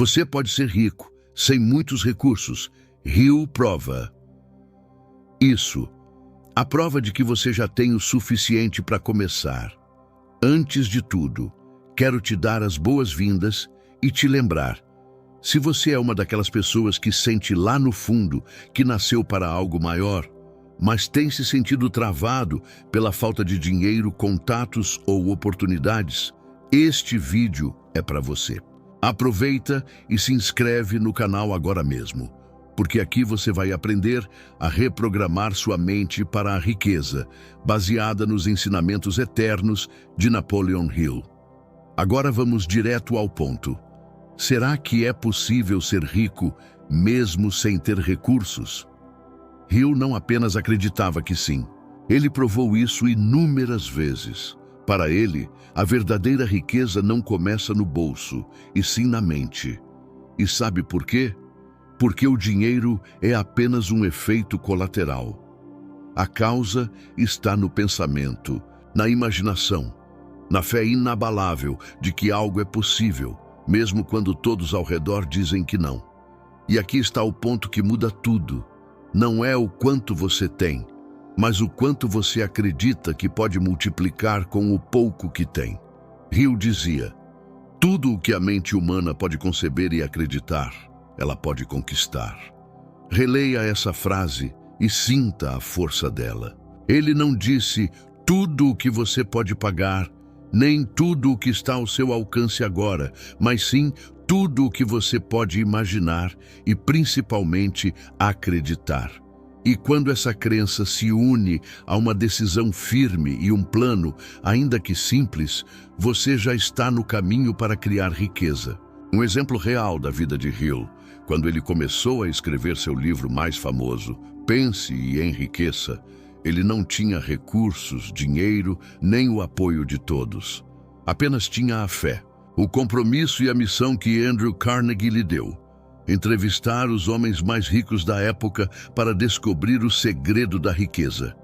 Você pode ser rico, sem muitos recursos. Hill prova isso. A prova de que você já tem o suficiente para começar. Antes de tudo, quero te dar as boas-vindas e te lembrar: se você é uma daquelas pessoas que sente lá no fundo que nasceu para algo maior, mas tem se sentido travado pela falta de dinheiro, contatos ou oportunidades, este vídeo é para você. Aproveita e se inscreve no canal agora mesmo, porque aqui você vai aprender a reprogramar sua mente para a riqueza, baseada nos ensinamentos eternos de Napoleon Hill. Agora vamos direto ao ponto. Será que é possível ser rico mesmo sem ter recursos? Hill não apenas acreditava que sim, ele provou isso inúmeras vezes. Para ele, a verdadeira riqueza não começa no bolso, e sim na mente. E sabe por quê? Porque o dinheiro é apenas um efeito colateral. A causa está no pensamento, na imaginação, na fé inabalável de que algo é possível, mesmo quando todos ao redor dizem que não. E aqui está o ponto que muda tudo. Não é o quanto você tem, mas o quanto você acredita que pode multiplicar com o pouco que tem. Hill dizia: tudo o que a mente humana pode conceber e acreditar, ela pode conquistar. Releia essa frase e sinta a força dela. Ele não disse tudo o que você pode pagar, nem tudo o que está ao seu alcance agora, mas sim tudo o que você pode imaginar e principalmente acreditar. E quando essa crença se une a uma decisão firme e um plano, ainda que simples, você já está no caminho para criar riqueza. Um exemplo real da vida de Hill, quando ele começou a escrever seu livro mais famoso, Pense e Enriqueça, ele não tinha recursos, dinheiro, nem o apoio de todos. Apenas tinha a fé, o compromisso e a missão que Andrew Carnegie lhe deu: entrevistar os homens mais ricos da época para descobrir o segredo da riqueza.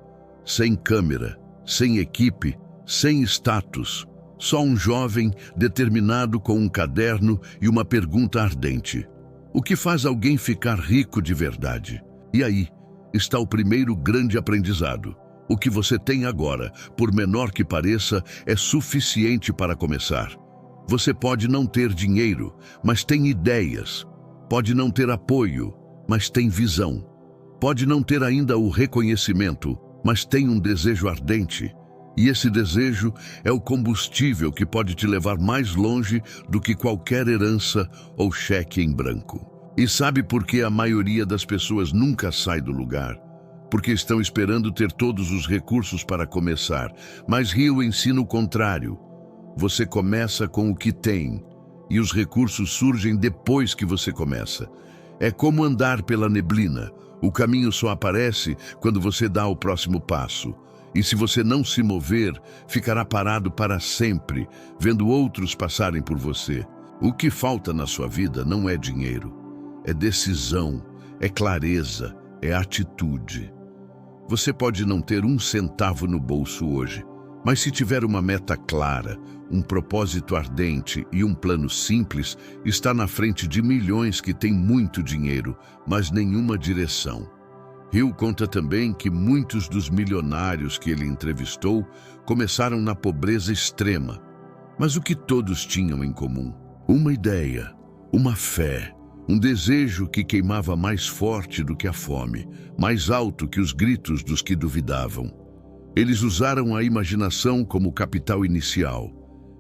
Sem câmera, sem equipe, sem status, só um jovem determinado com um caderno e uma pergunta ardente: o que faz alguém ficar rico de verdade? E aí está o primeiro grande aprendizado. O que você tem agora, por menor que pareça, é suficiente para começar. Você pode não ter dinheiro, mas tem ideias. Pode não ter apoio, mas tem visão. Pode não ter ainda o reconhecimento, mas tem um desejo ardente. E esse desejo é o combustível que pode te levar mais longe do que qualquer herança ou cheque em branco. E sabe por que a maioria das pessoas nunca sai do lugar? Porque estão esperando ter todos os recursos para começar. Mas Hill ensina o contrário. Você começa com o que tem, e os recursos surgem depois que você começa. É como andar pela neblina. O caminho só aparece quando você dá o próximo passo. E se você não se mover, ficará parado para sempre, vendo outros passarem por você. O que falta na sua vida não é dinheiro. É decisão, é clareza, é atitude. Você pode não ter um centavo no bolso hoje, mas se tiver uma meta clara, um propósito ardente e um plano simples, está na frente de milhões que têm muito dinheiro, mas nenhuma direção. Hill conta também que muitos dos milionários que ele entrevistou começaram na pobreza extrema. Mas o que todos tinham em comum? Uma ideia, uma fé, um desejo que queimava mais forte do que a fome, mais alto que os gritos dos que duvidavam. Eles usaram a imaginação como capital inicial,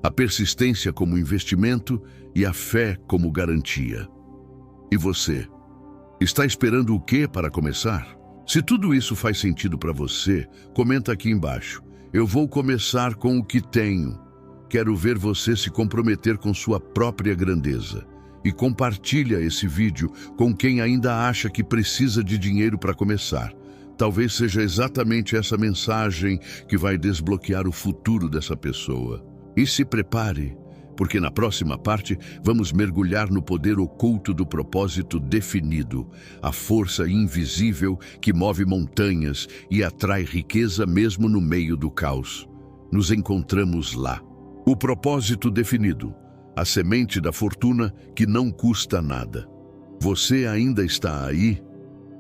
a persistência como investimento e a fé como garantia. E você? Está esperando o quê para começar? Se tudo isso faz sentido para você, comenta aqui embaixo. Eu vou começar com o que tenho. Quero ver você se comprometer com sua própria grandeza. E compartilha esse vídeo com quem ainda acha que precisa de dinheiro para começar. Talvez seja exatamente essa mensagem que vai desbloquear o futuro dessa pessoa. E se prepare, porque na próxima parte vamos mergulhar no poder oculto do propósito definido, a força invisível que move montanhas e atrai riqueza mesmo no meio do caos. Nos encontramos lá. O propósito definido, a semente da fortuna que não custa nada. Você ainda está aí?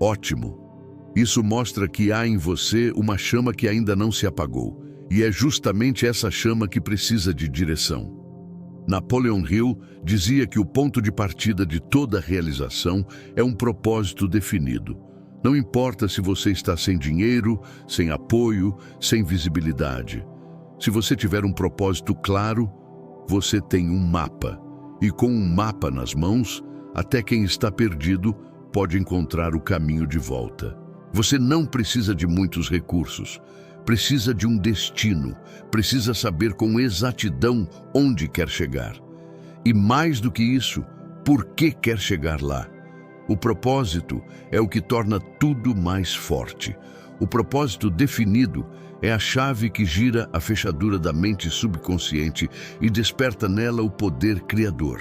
Ótimo! Isso mostra que há em você uma chama que ainda não se apagou, e é justamente essa chama que precisa de direção. Napoleon Hill dizia que o ponto de partida de toda realização é um propósito definido. Não importa se você está sem dinheiro, sem apoio, sem visibilidade. Se você tiver um propósito claro, você tem um mapa. E com um mapa nas mãos, até quem está perdido pode encontrar o caminho de volta. Você não precisa de muitos recursos. Precisa de um destino, precisa saber com exatidão onde quer chegar. E mais do que isso, por que quer chegar lá? O propósito é o que torna tudo mais forte. O propósito definido é a chave que gira a fechadura da mente subconsciente e desperta nela o poder criador.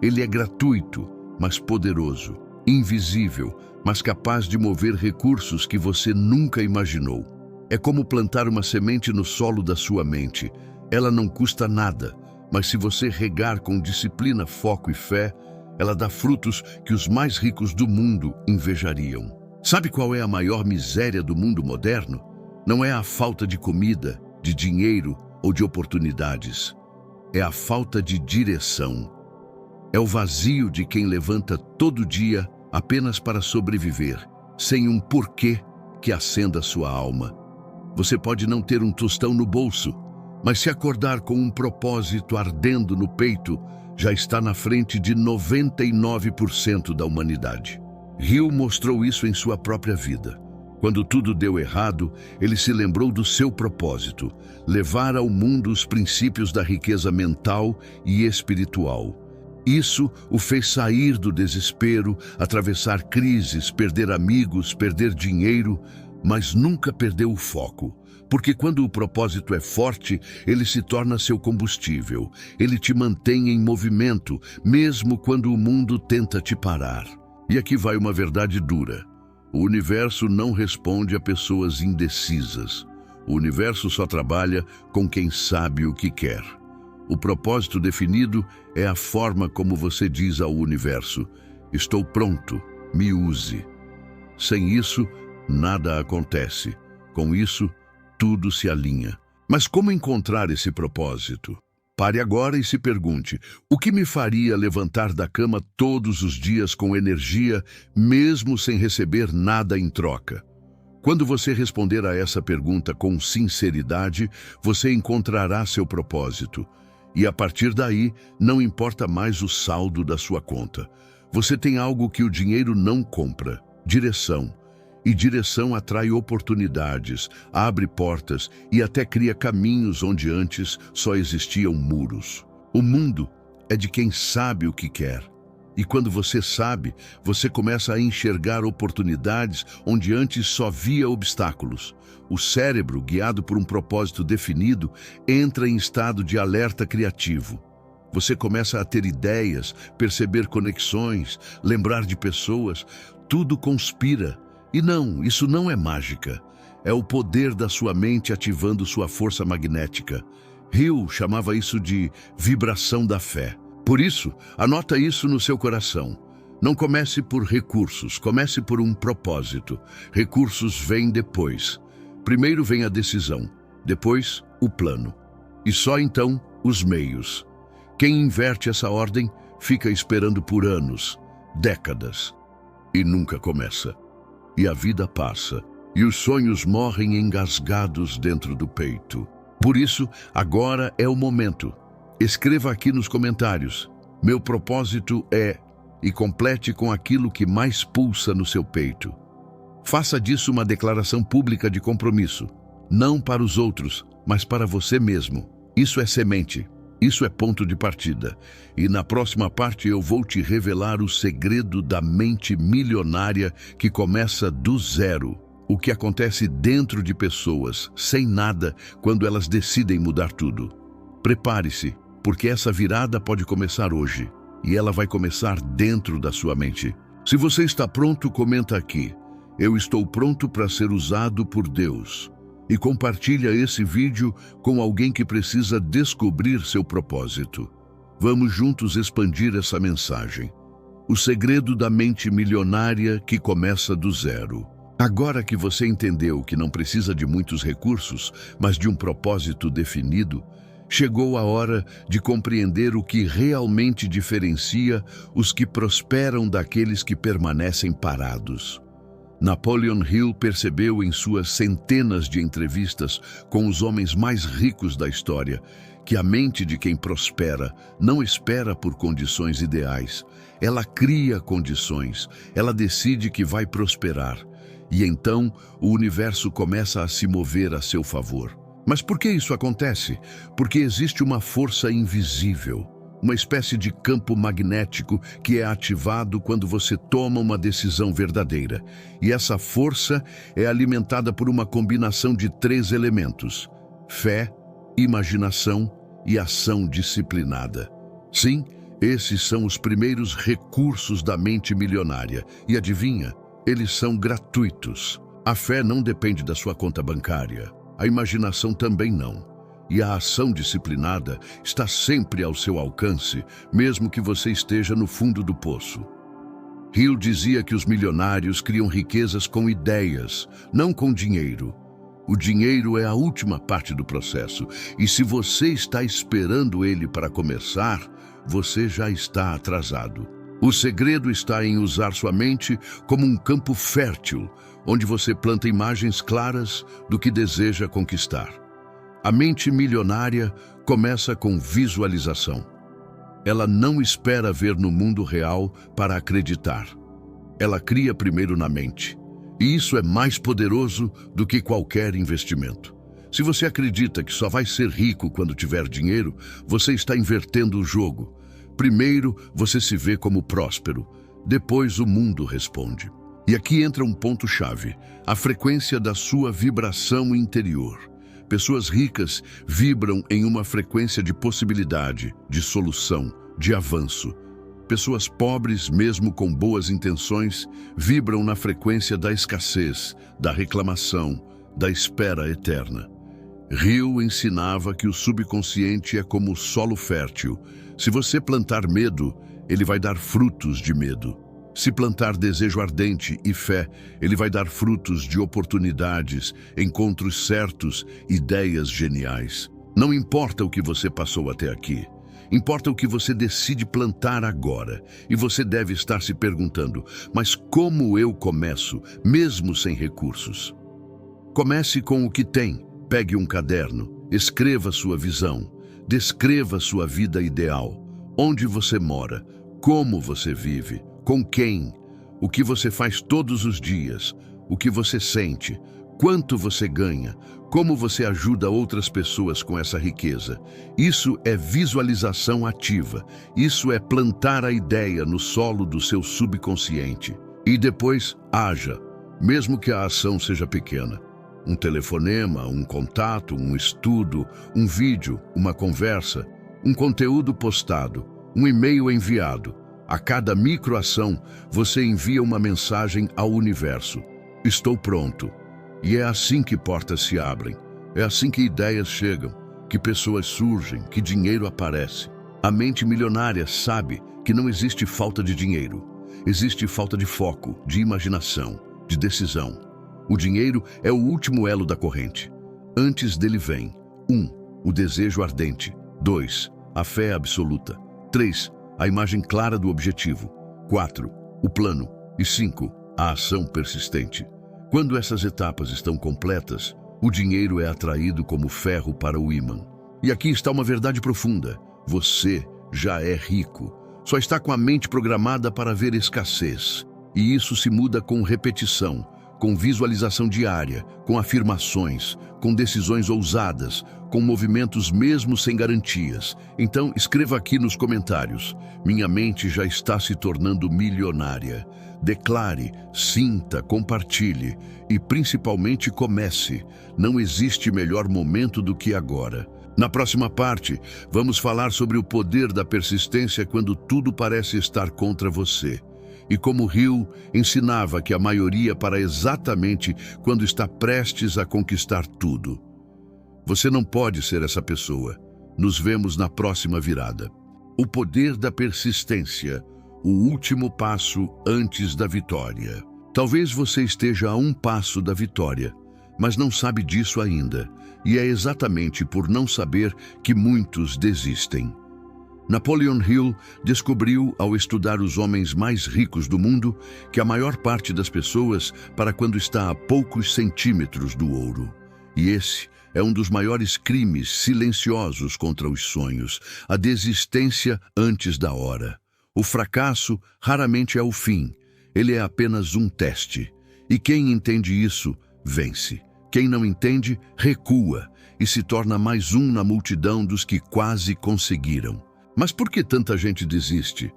Ele é gratuito, mas poderoso, invisível, mas capaz de mover recursos que você nunca imaginou. É como plantar uma semente no solo da sua mente. Ela não custa nada, mas se você regar com disciplina, foco e fé, ela dá frutos que os mais ricos do mundo invejariam. Sabe qual é a maior miséria do mundo moderno? Não é a falta de comida, de dinheiro ou de oportunidades. É a falta de direção. É o vazio de quem levanta todo dia apenas para sobreviver, sem um porquê que acenda sua alma. Você pode não ter um tostão no bolso, mas se acordar com um propósito ardendo no peito, já está na frente de 99% da humanidade. Hill mostrou isso em sua própria vida. Quando tudo deu errado, ele se lembrou do seu propósito: levar ao mundo os princípios da riqueza mental e espiritual. Isso o fez sair do desespero, atravessar crises, perder amigos, perder dinheiro, mas nunca perdeu o foco. Porque quando o propósito é forte, ele se torna seu combustível. Ele te mantém em movimento, mesmo quando o mundo tenta te parar. E aqui vai uma verdade dura. O universo não responde a pessoas indecisas. O universo só trabalha com quem sabe o que quer. O propósito definido é a forma como você diz ao universo: estou pronto, me use. Sem isso, nada acontece. Com isso, tudo se alinha. Mas como encontrar esse propósito? Pare agora e se pergunte: o que me faria levantar da cama todos os dias com energia, mesmo sem receber nada em troca? Quando você responder a essa pergunta com sinceridade, você encontrará seu propósito. E a partir daí, não importa mais o saldo da sua conta. Você tem algo que o dinheiro não compra: direção. E direção atrai oportunidades, abre portas e até cria caminhos onde antes só existiam muros. O mundo é de quem sabe o que quer. E quando você sabe, você começa a enxergar oportunidades onde antes só via obstáculos. O cérebro, guiado por um propósito definido, entra em estado de alerta criativo. Você começa a ter ideias, perceber conexões, lembrar de pessoas. Tudo conspira. E não, isso não é mágica. É o poder da sua mente ativando sua força magnética. Hill chamava isso de vibração da fé. Por isso, anota isso no seu coração. Não comece por recursos, comece por um propósito. Recursos vêm depois. Primeiro vem a decisão, depois o plano. E só então os meios. Quem inverte essa ordem fica esperando por anos, décadas, e nunca começa. E a vida passa, e os sonhos morrem engasgados dentro do peito. Por isso, agora é o momento. Escreva aqui nos comentários: meu propósito é... e complete com aquilo que mais pulsa no seu peito. Faça disso uma declaração pública de compromisso. Não para os outros, mas para você mesmo. Isso é semente. Isso é ponto de partida. E na próxima parte eu vou te revelar o segredo da mente milionária que começa do zero. O que acontece dentro de pessoas, sem nada, quando elas decidem mudar tudo. Prepare-se, porque essa virada pode começar hoje. E ela vai começar dentro da sua mente. Se você está pronto, comenta aqui: eu estou pronto para ser usado por Deus. E compartilha esse vídeo com alguém que precisa descobrir seu propósito. Vamos juntos expandir essa mensagem. O segredo da mente milionária que começa do zero. Agora que você entendeu que não precisa de muitos recursos, mas de um propósito definido, chegou a hora de compreender o que realmente diferencia os que prosperam daqueles que permanecem parados. Napoleon Hill percebeu em suas centenas de entrevistas com os homens mais ricos da história que a mente de quem prospera não espera por condições ideais. Ela cria condições, ela decide que vai prosperar. E então o universo começa a se mover a seu favor. Mas por que isso acontece? Porque existe uma força invisível, uma espécie de campo magnético que é ativado quando você toma uma decisão verdadeira. E essa força é alimentada por uma combinação de 3 elementos: fé, imaginação e ação disciplinada. Sim, esses são os primeiros recursos da mente milionária. E adivinha? Eles são gratuitos. A fé não depende da sua conta bancária. A imaginação também não. E a ação disciplinada está sempre ao seu alcance, mesmo que você esteja no fundo do poço. Hill dizia que os milionários criam riquezas com ideias, não com dinheiro. O dinheiro é a última parte do processo, e se você está esperando ele para começar, você já está atrasado. O segredo está em usar sua mente como um campo fértil, onde você planta imagens claras do que deseja conquistar. A mente milionária começa com visualização. Ela não espera ver no mundo real para acreditar. Ela cria primeiro na mente. E isso é mais poderoso do que qualquer investimento. Se você acredita que só vai ser rico quando tiver dinheiro, você está invertendo o jogo. Primeiro, você se vê como próspero. Depois, o mundo responde. E aqui entra um ponto-chave: a frequência da sua vibração interior. Pessoas ricas vibram em uma frequência de possibilidade, de solução, de avanço. Pessoas pobres, mesmo com boas intenções, vibram na frequência da escassez, da reclamação, da espera eterna. Hill ensinava que o subconsciente é como o solo fértil. Se você plantar medo, ele vai dar frutos de medo. Se plantar desejo ardente e fé, ele vai dar frutos de oportunidades, encontros certos, ideias geniais. Não importa o que você passou até aqui. Importa o que você decide plantar agora. E você deve estar se perguntando: mas como eu começo, mesmo sem recursos? Comece com o que tem. Pegue um caderno, escreva sua visão, descreva sua vida ideal. Onde você mora, como você vive, com quem, o que você faz todos os dias, o que você sente, quanto você ganha, como você ajuda outras pessoas com essa riqueza. Isso é visualização ativa. Isso é plantar a ideia no solo do seu subconsciente. E depois, haja, mesmo que a ação seja pequena. Um telefonema, um contato, um estudo, um vídeo, uma conversa, um conteúdo postado, um e-mail enviado. A cada microação, você envia uma mensagem ao universo: estou pronto. E é assim que portas se abrem, é assim que ideias chegam, que pessoas surgem, que dinheiro aparece. A mente milionária sabe que não existe falta de dinheiro. Existe falta de foco, de imaginação, de decisão. O dinheiro é o último elo da corrente. Antes dele vem 1. O desejo ardente. 2. A fé absoluta. 3. A imagem clara do objetivo. 4. O plano. E 5. A ação persistente. Quando essas etapas estão completas, o dinheiro é atraído como ferro para o ímã. E aqui está uma verdade profunda: você já é rico. Só está com a mente programada para ver escassez. E isso se muda com repetição, com visualização diária, com afirmações, com decisões ousadas, com movimentos mesmo sem garantias. Então, escreva aqui nos comentários: minha mente já está se tornando milionária. Declare, sinta, compartilhe e principalmente comece. Não existe melhor momento do que agora. Na próxima parte, vamos falar sobre o poder da persistência quando tudo parece estar contra você. E como Hill ensinava que a maioria para exatamente quando está prestes a conquistar tudo. Você não pode ser essa pessoa. Nos vemos na próxima virada. O poder da persistência, o último passo antes da vitória. Talvez você esteja a um passo da vitória, mas não sabe disso ainda, e é exatamente por não saber que muitos desistem. Napoleon Hill descobriu, ao estudar os homens mais ricos do mundo, que a maior parte das pessoas para quando está a poucos centímetros do ouro. E esse é um dos maiores crimes silenciosos contra os sonhos, a desistência antes da hora. O fracasso raramente é o fim, ele é apenas um teste. E quem entende isso, vence. Quem não entende, recua e se torna mais um na multidão dos que quase conseguiram. Mas por que tanta gente desiste?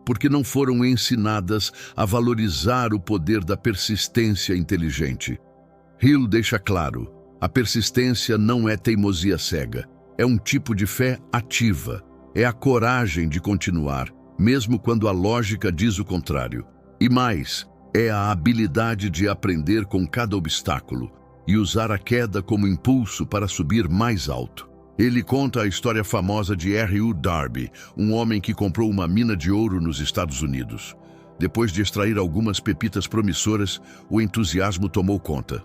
Porque não foram ensinadas a valorizar o poder da persistência inteligente. Hill deixa claro, a persistência não é teimosia cega, é um tipo de fé ativa, é a coragem de continuar, mesmo quando a lógica diz o contrário. E mais, é a habilidade de aprender com cada obstáculo e usar a queda como impulso para subir mais alto. Ele conta a história famosa de R.U. Darby, um homem que comprou uma mina de ouro nos Estados Unidos. Depois de extrair algumas pepitas promissoras, o entusiasmo tomou conta.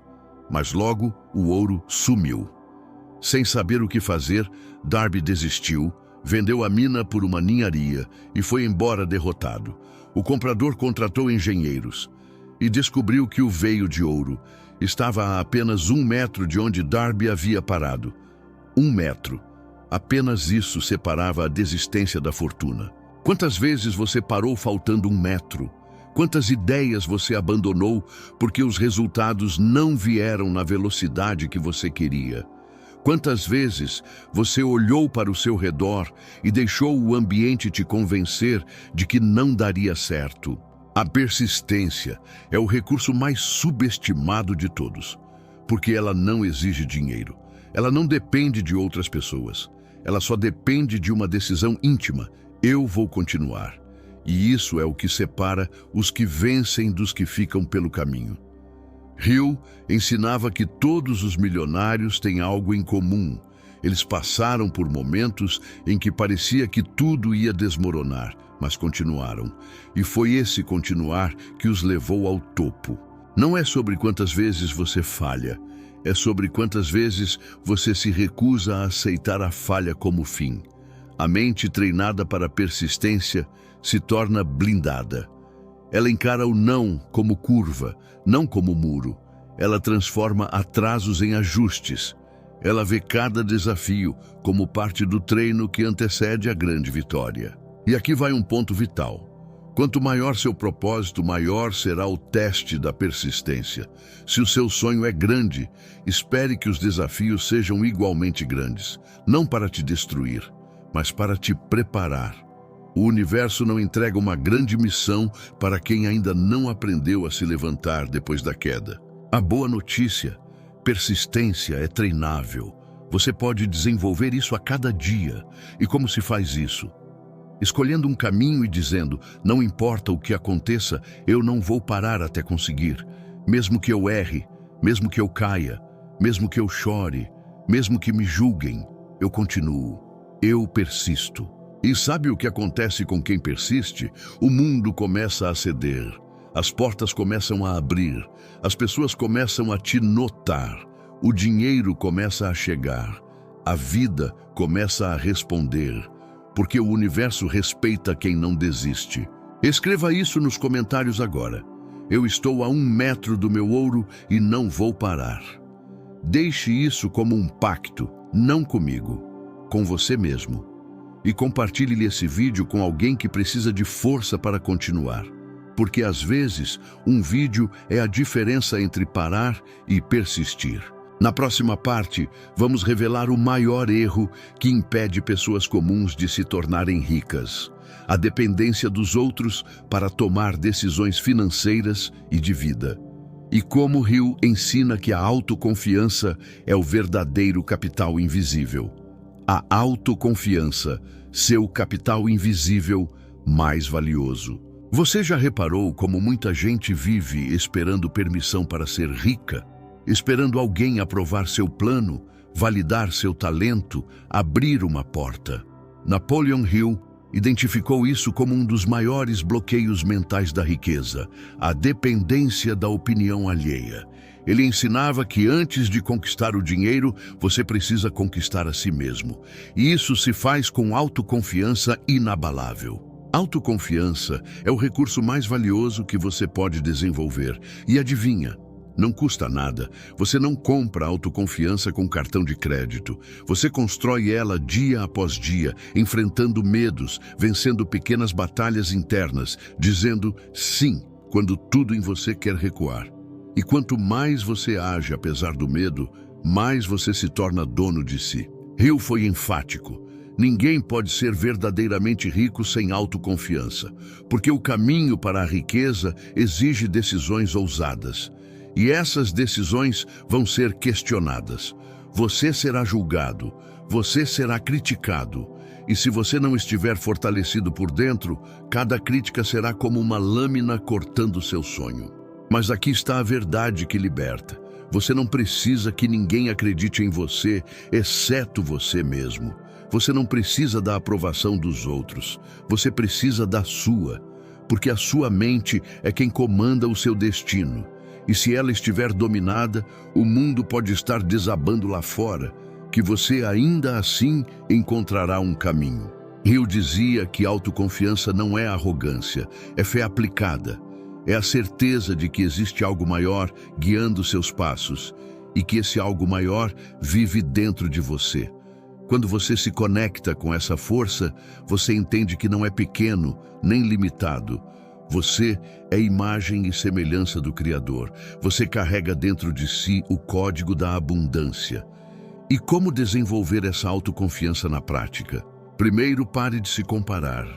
Mas logo, o ouro sumiu. Sem saber o que fazer, Darby desistiu, vendeu a mina por uma ninharia e foi embora derrotado. O comprador contratou engenheiros e descobriu que o veio de ouro estava a apenas 1 metro de onde Darby havia parado. 1 metro. Apenas isso separava a desistência da fortuna. Quantas vezes você parou faltando 1 metro? Quantas ideias você abandonou porque os resultados não vieram na velocidade que você queria? Quantas vezes você olhou para o seu redor e deixou o ambiente te convencer de que não daria certo? A persistência é o recurso mais subestimado de todos, porque ela não exige dinheiro. Ela não depende de outras pessoas. Ela só depende de uma decisão íntima. Eu vou continuar. E isso é o que separa os que vencem dos que ficam pelo caminho. Hill ensinava que todos os milionários têm algo em comum. Eles passaram por momentos em que parecia que tudo ia desmoronar, mas continuaram. E foi esse continuar que os levou ao topo. Não é sobre quantas vezes você falha, é sobre quantas vezes você se recusa a aceitar a falha como fim. A mente treinada para a persistência se torna blindada. Ela encara o não como curva, não como muro. Ela transforma atrasos em ajustes. Ela vê cada desafio como parte do treino que antecede a grande vitória. E aqui vai um ponto vital. Quanto maior seu propósito, maior será o teste da persistência. Se o seu sonho é grande, espere que os desafios sejam igualmente grandes, não para te destruir, mas para te preparar. O universo não entrega uma grande missão para quem ainda não aprendeu a se levantar depois da queda. A boa notícia, persistência é treinável. Você pode desenvolver isso a cada dia. E como se faz isso? Escolhendo um caminho e dizendo, não importa o que aconteça, eu não vou parar até conseguir. Mesmo que eu erre, mesmo que eu caia, mesmo que eu chore, mesmo que me julguem, eu continuo. Eu persisto. E sabe o que acontece com quem persiste? O mundo começa a ceder. As portas começam a abrir. As pessoas começam a te notar. O dinheiro começa a chegar. A vida começa a responder. Porque o universo respeita quem não desiste. Escreva isso nos comentários agora. Eu estou a 1 metro do meu ouro e não vou parar. Deixe isso como um pacto, não comigo, com você mesmo. E compartilhe esse vídeo com alguém que precisa de força para continuar. Porque às vezes, um vídeo é a diferença entre parar e persistir. Na próxima parte, vamos revelar o maior erro que impede pessoas comuns de se tornarem ricas: a dependência dos outros para tomar decisões financeiras e de vida. E como Hill ensina que a autoconfiança é o verdadeiro capital invisível. A autoconfiança, seu capital invisível mais valioso. Você já reparou como muita gente vive esperando permissão para ser rica? Esperando alguém aprovar seu plano, validar seu talento, abrir uma porta? Napoleon Hill identificou isso como um dos maiores bloqueios mentais da riqueza, a dependência da opinião alheia. Ele ensinava que antes de conquistar o dinheiro, você precisa conquistar a si mesmo. E isso se faz com autoconfiança inabalável. Autoconfiança é o recurso mais valioso que você pode desenvolver. E adivinha? Não custa nada. Você não compra autoconfiança com cartão de crédito. Você constrói ela dia após dia, enfrentando medos, vencendo pequenas batalhas internas, dizendo sim quando tudo em você quer recuar. E quanto mais você age apesar do medo, mais você se torna dono de si. Hill foi enfático. Ninguém pode ser verdadeiramente rico sem autoconfiança, porque o caminho para a riqueza exige decisões ousadas. E essas decisões vão ser questionadas. Você será julgado, você será criticado. E se você não estiver fortalecido por dentro, cada crítica será como uma lâmina cortando seu sonho. Mas aqui está a verdade que liberta. Você não precisa que ninguém acredite em você, exceto você mesmo. Você não precisa da aprovação dos outros. Você precisa da sua, porque a sua mente é quem comanda o seu destino. E se ela estiver dominada, o mundo pode estar desabando lá fora, que você ainda assim encontrará um caminho. Hill dizia que autoconfiança não é arrogância, é fé aplicada. É a certeza de que existe algo maior guiando seus passos e que esse algo maior vive dentro de você. Quando você se conecta com essa força, você entende que não é pequeno nem limitado. Você é imagem e semelhança do Criador. Você carrega dentro de si o código da abundância. E como desenvolver essa autoconfiança na prática? Primeiro, pare de se comparar.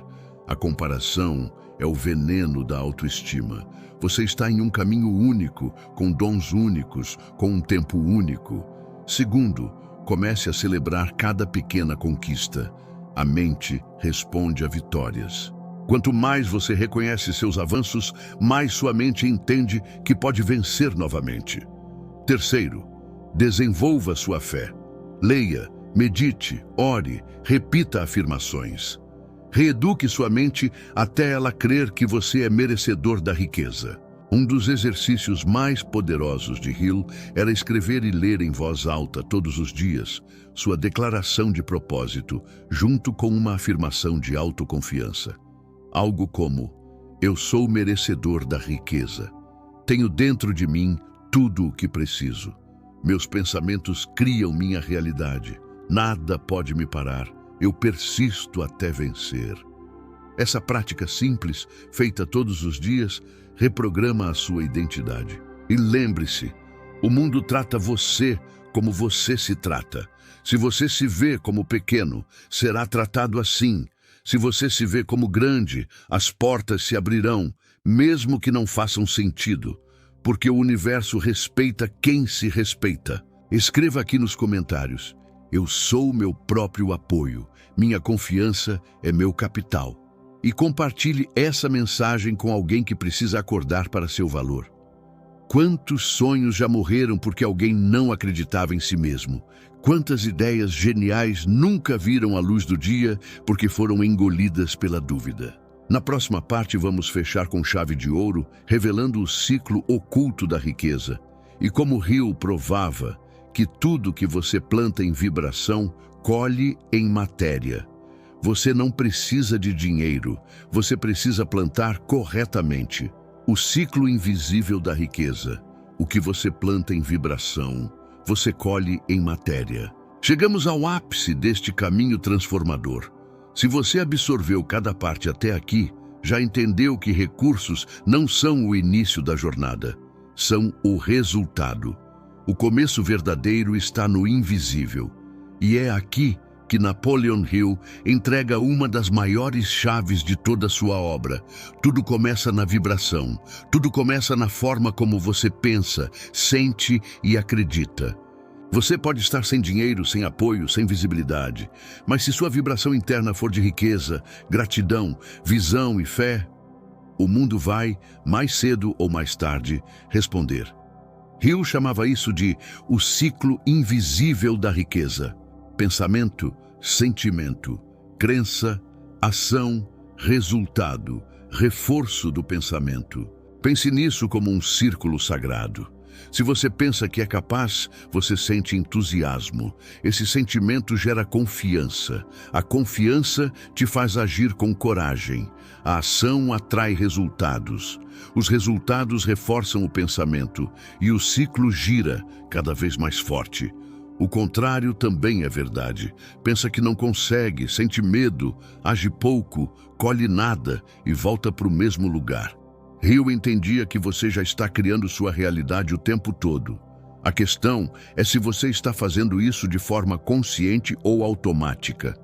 A comparação é o veneno da autoestima. Você está em um caminho único, com dons únicos, com um tempo único. Segundo, comece a celebrar cada pequena conquista. A mente responde a vitórias. Quanto mais você reconhece seus avanços, mais sua mente entende que pode vencer novamente. Terceiro, desenvolva sua fé. Leia, medite, ore, repita afirmações. Reeduque sua mente até ela crer que você é merecedor da riqueza. Um dos exercícios mais poderosos de Hill era escrever e ler em voz alta todos os dias sua declaração de propósito, junto com uma afirmação de autoconfiança. Algo como: eu sou merecedor da riqueza. Tenho dentro de mim tudo o que preciso. Meus pensamentos criam minha realidade. Nada pode me parar. Eu persisto até vencer. Essa prática simples, feita todos os dias, reprograma a sua identidade. E lembre-se, o mundo trata você como você se trata. Se você se vê como pequeno, será tratado assim. Se você se vê como grande, as portas se abrirão, mesmo que não façam sentido, porque o universo respeita quem se respeita. Escreva aqui nos comentários: eu sou meu próprio apoio, minha confiança é meu capital. E compartilhe essa mensagem com alguém que precisa acordar para seu valor. Quantos sonhos já morreram porque alguém não acreditava em si mesmo? Quantas ideias geniais nunca viram a luz do dia porque foram engolidas pela dúvida? Na próxima parte vamos fechar com chave de ouro, revelando o ciclo oculto da riqueza e como Hill provava que tudo que você planta em vibração, colhe em matéria. Você não precisa de dinheiro, você precisa plantar corretamente. O ciclo invisível da riqueza. O que você planta em vibração, você colhe em matéria. Chegamos ao ápice deste caminho transformador. Se você absorveu cada parte até aqui, já entendeu que recursos não são o início da jornada, são o resultado. O começo verdadeiro está no invisível. E é aqui que Napoleon Hill entrega uma das maiores chaves de toda a sua obra. Tudo começa na vibração. Tudo começa na forma como você pensa, sente e acredita. Você pode estar sem dinheiro, sem apoio, sem visibilidade, mas se sua vibração interna for de riqueza, gratidão, visão e fé, o mundo vai, mais cedo ou mais tarde, responder. Hill chamava isso de o ciclo invisível da riqueza. Pensamento, sentimento, crença, Ação, resultado, reforço do pensamento. Pense nisso como um círculo sagrado. Se você pensa que é capaz, você sente entusiasmo. Esse sentimento gera confiança. A confiança te faz agir com coragem. A ação atrai resultados. Os resultados reforçam o pensamento e o ciclo gira cada vez mais forte. O contrário também é verdade. Pensa que não consegue, sente medo, age pouco, colhe nada e volta para o mesmo lugar. Hill entendia que você já está criando sua realidade o tempo todo. A questão é se você está fazendo isso de forma consciente ou automática.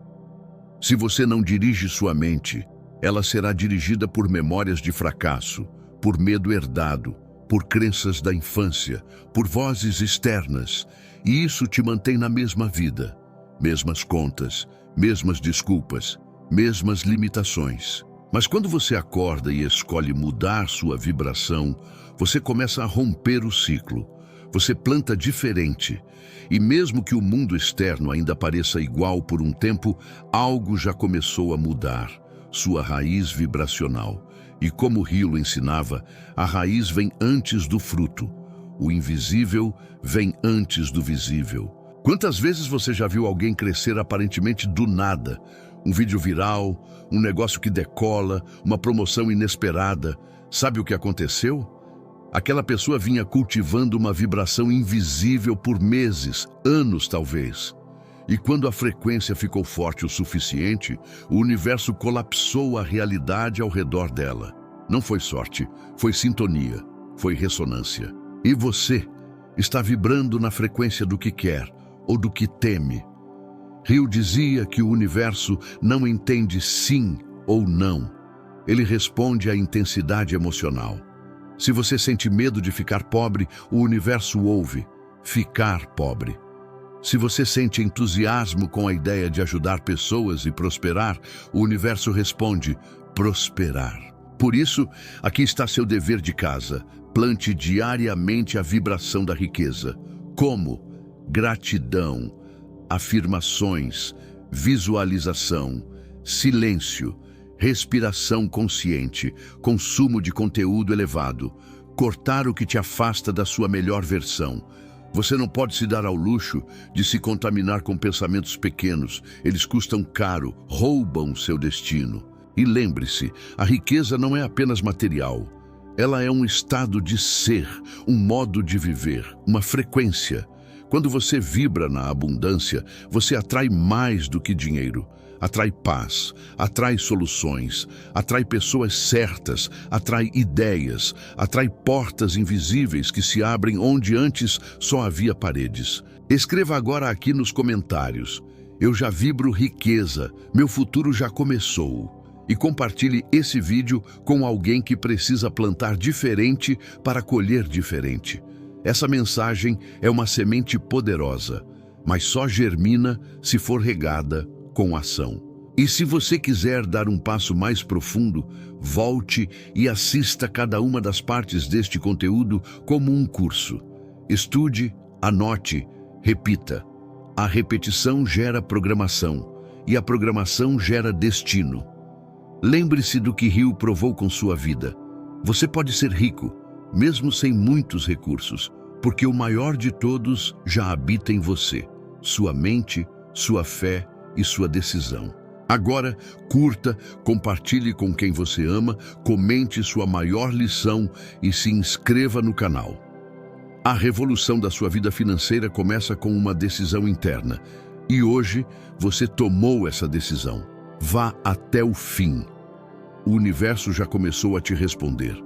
Se você não dirige sua mente, ela será dirigida por memórias de fracasso, por medo herdado, por crenças da infância, por vozes externas, e isso te mantém na mesma vida, mesmas contas, mesmas desculpas, mesmas limitações. Mas quando você acorda e escolhe mudar sua vibração, você começa a romper o ciclo. Você planta diferente. E mesmo que o mundo externo ainda pareça igual por um tempo, algo já começou a mudar. Sua raiz vibracional. E como Hill ensinava, a raiz vem antes do fruto. O invisível vem antes do visível. Quantas vezes você já viu alguém crescer aparentemente do nada? Um vídeo viral, um negócio que decola, uma promoção inesperada. Sabe o que aconteceu? Aquela pessoa vinha cultivando uma vibração invisível por meses, anos talvez. E quando a frequência ficou forte o suficiente, o universo colapsou a realidade ao redor dela. Não foi sorte, foi sintonia, foi ressonância. E você está vibrando na frequência do que quer ou do que teme. Hill dizia que o universo não entende sim ou não. Ele responde à intensidade emocional. Se você sente medo de ficar pobre, o universo ouve ficar pobre. Se você sente entusiasmo com a ideia de ajudar pessoas e prosperar, o universo responde prosperar. Por isso, aqui está seu dever de casa. Plante diariamente a vibração da riqueza. Como? Gratidão, afirmações, visualização, silêncio, respiração consciente, consumo de conteúdo elevado, cortar o que te afasta da sua melhor versão. Você não pode se dar ao luxo de se contaminar com pensamentos pequenos. Eles custam caro, roubam seu destino. E lembre-se, a riqueza não é apenas material. Ela é um estado de ser, um modo de viver, uma frequência. Quando você vibra na abundância, você atrai mais do que dinheiro. Atrai paz, atrai soluções, atrai pessoas certas, atrai ideias, atrai portas invisíveis que se abrem onde antes só havia paredes. Escreva agora aqui nos comentários: eu já vibro riqueza, meu futuro já começou. E compartilhe esse vídeo com alguém que precisa plantar diferente para colher diferente. Essa mensagem é uma semente poderosa, mas só germina se for regada com ação. E se você quiser dar um passo mais profundo, volte e assista cada uma das partes deste conteúdo como um curso. Estude, anote, repita. A repetição gera programação, e a programação gera destino. Lembre-se do que Hill provou com sua vida. Você pode ser rico, mesmo sem muitos recursos, porque o maior de todos já habita em você, sua mente, sua fé e sua decisão. Agora, curta, compartilhe com quem você ama, comente sua maior lição e se inscreva no canal. A revolução da sua vida financeira começa com uma decisão interna. E hoje, você tomou essa decisão. Vá até o fim. O universo já começou a te responder.